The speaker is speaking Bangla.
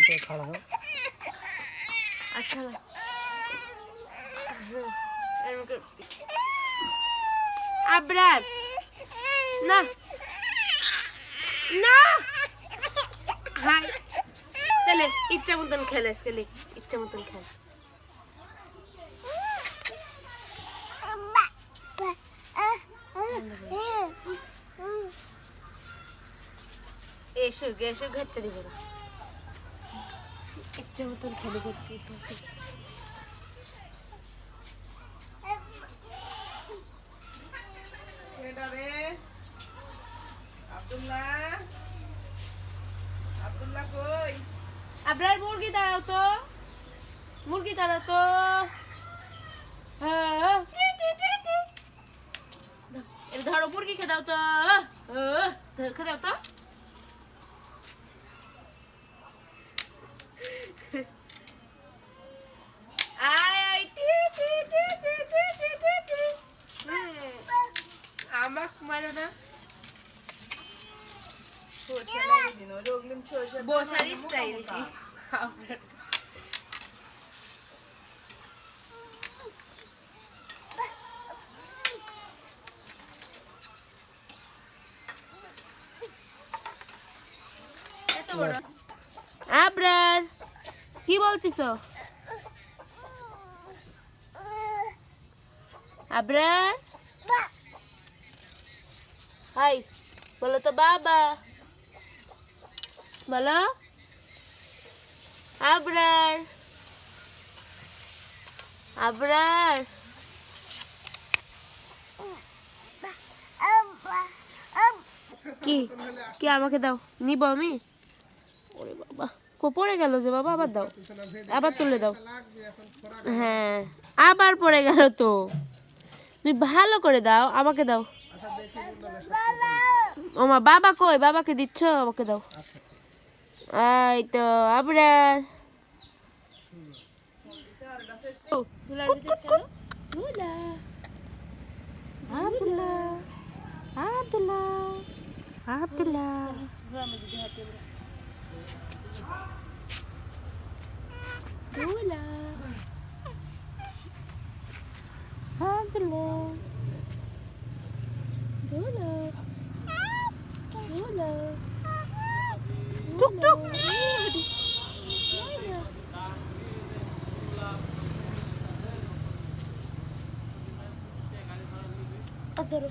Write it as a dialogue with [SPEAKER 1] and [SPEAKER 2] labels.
[SPEAKER 1] पे खड़ा हो।
[SPEAKER 2] अच्छा আবরার না না হাই তাহলে ইচ্ছা মতন খেলে আজকে ইচ্ছা মতন খেল এসো এসো ঘাটতে দিব না ইচ্ছা মতন খেলে আজকে
[SPEAKER 3] আব্দুল্লাহ কই?
[SPEAKER 2] আবরার মুরগি দাঁড়াও তো হ্যাঁ ধরো মুরগি খেদাও তো খেদাও তো আমাক মারো না বসার স্টাইল কি আবরার কি বলতিছো আবরার হাই বলো তো বাবা বলো আবরার আবরার কি কি আমাকে দাও নিব আমি ওরে বাবা কো পড়ে গেল যে বাবা আবার দাও আবার তুলে দাও হ্যাঁ আবার পড়ে গেল তো তুমি ভালো করে দাও আমাকে দাও ওমা বাবা কই বাবাকে দিচ্ছ আমাকে দাও এই তো আবরার ধুলার ভিতর খেলো ধুলা আব্দুল্লাহ আব্দুল্লাহ আব্দুল্লাহ ধুলা আব্দুল্লাহ ধুলা ধুলা টুক টুক ধরো